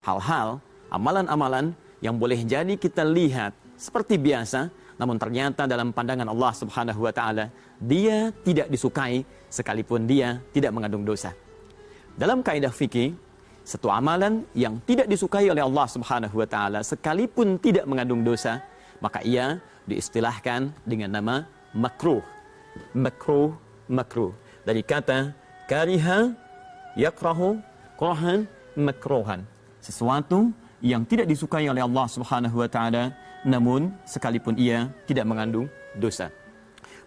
hal-hal, amalan-amalan yang boleh jadi kita lihat seperti biasa, namun ternyata dalam pandangan Allah Subhanahu wa taala dia tidak disukai sekalipun dia tidak mengandung dosa. Dalam kaidah fikih, satu amalan yang tidak disukai oleh Allah Subhanahu wa taala sekalipun tidak mengandung dosa, maka ia diistilahkan dengan nama makruh. Makruh. Dari kata kariha, yakrahu, kurahan, makruhan. Sesuatu yang tidak disukai oleh Allah Subhanahu wa taala namun sekalipun ia tidak mengandung dosa.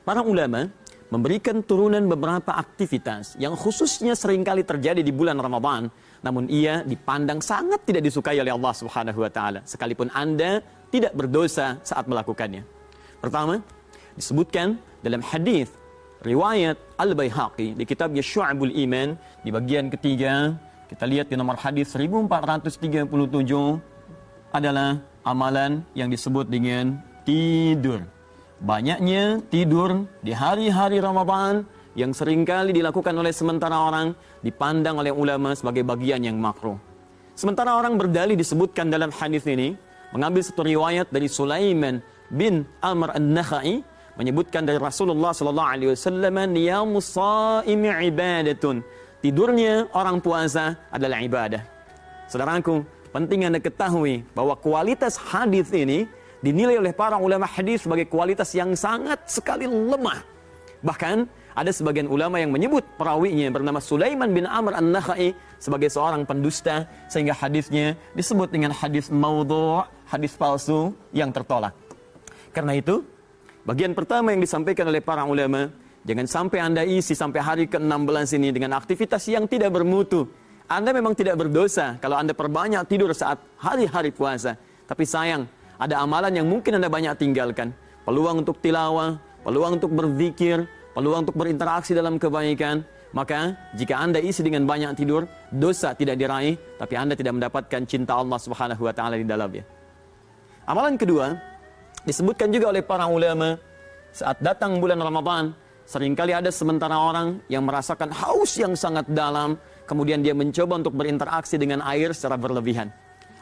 Para ulama memberikan turunan beberapa aktivitas yang khususnya seringkali terjadi di bulan Ramadan, namun ia dipandang sangat tidak disukai oleh Allah Subhanahu wa taala sekalipun Anda tidak berdosa saat melakukannya. Pertama, disebutkan dalam hadis riwayat Al-Baihaqi di kitabnya Syu'abul Iman di bagian ketiga, kita lihat di nomor hadis 1437 adalah amalan yang disebut dengan tidur. Banyaknya tidur di hari-hari Ramadan yang seringkali dilakukan oleh sementara orang dipandang oleh ulama sebagai bagian yang makruh. Sementara orang berdalih disebutkan dalam hadis ini mengambil satu riwayat dari Sulaiman bin Amr an-Nakhai menyebutkan dari Rasulullah sallallahu alaihi wasallam, niyamus shaimi ibadatun. Tidurnya orang puasa adalah ibadah. Saudaraku, penting Anda ketahui bahwa kualitas hadis ini dinilai oleh para ulama hadis sebagai kualitas yang sangat sekali lemah. Bahkan ada sebagian ulama yang menyebut perawinya bernama Sulaiman bin Amr an-Nakhai sebagai seorang pendusta, sehingga hadisnya disebut dengan hadis maudhu', hadis palsu yang tertolak. Karena itu, bagian pertama yang disampaikan oleh para ulama, jangan sampai Anda isi sampai hari ke-16 ini dengan aktivitas yang tidak bermutu. Anda memang tidak berdosa kalau Anda perbanyak tidur saat hari-hari puasa. Tapi sayang, ada amalan yang mungkin Anda banyak tinggalkan. Peluang untuk tilawah, peluang untuk berzikir, peluang untuk berinteraksi dalam kebaikan. Maka jika Anda isi dengan banyak tidur, dosa tidak diraih, tapi Anda tidak mendapatkan cinta Allah Subhanahu wa taala di dalamnya. Amalan kedua disebutkan juga oleh para ulama, saat datang bulan Ramadan, seringkali ada sementara orang yang merasakan haus yang sangat dalam, kemudian dia mencoba untuk berinteraksi dengan air secara berlebihan.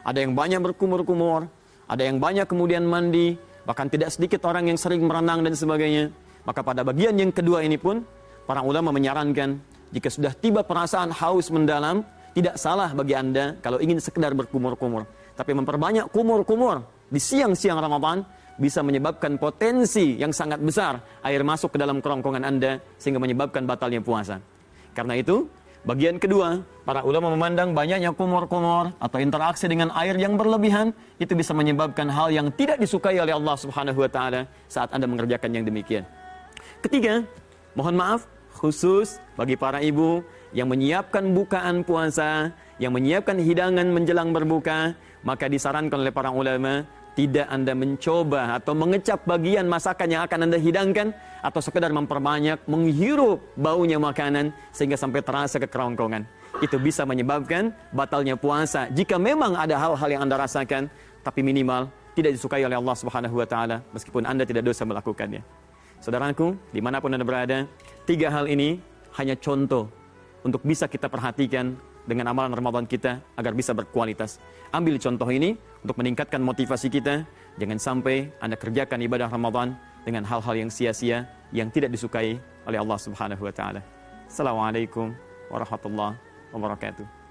Ada yang banyak berkumur-kumur, ada yang banyak kemudian mandi, bahkan tidak sedikit orang yang sering berenang dan sebagainya. Maka pada bagian yang kedua ini pun, para ulama menyarankan, jika sudah tiba perasaan haus mendalam, tidak salah bagi Anda kalau ingin sekedar berkumur-kumur. Tapi memperbanyak kumur-kumur di siang-siang Ramadan bisa menyebabkan potensi yang sangat besar air masuk ke dalam kerongkongan Anda sehingga menyebabkan batalnya puasa. Karena itu, bagian kedua, para ulama memandang banyaknya kumur-kumur atau interaksi dengan air yang berlebihan itu bisa menyebabkan hal yang tidak disukai oleh Allah Subhanahu wa taala saat Anda mengerjakan yang demikian. Ketiga, mohon maaf khusus bagi para ibu yang menyiapkan bukaan puasa, yang menyiapkan hidangan menjelang berbuka, maka disarankan oleh para ulama tidak Anda mencoba atau mengecap bagian masakan yang akan Anda hidangkan atau sekedar memperbanyak menghirup baunya makanan sehingga sampai terasa ke kerongkongan. Itu bisa menyebabkan batalnya puasa jika memang ada hal-hal yang Anda rasakan tapi minimal tidak disukai oleh Allah Subhanahu wa taala meskipun Anda tidak dosa melakukannya. Saudaraku, dimanapun Anda berada, tiga hal ini hanya contoh untuk bisa kita perhatikan dengan amalan Ramadan kita agar bisa berkualitas. Ambil contoh ini untuk meningkatkan motivasi kita. Jangan sampai Anda kerjakan ibadah Ramadan dengan hal-hal yang sia-sia yang tidak disukai oleh Allah Subhanahu wa taala. Assalamualaikum warahmatullahi wabarakatuh.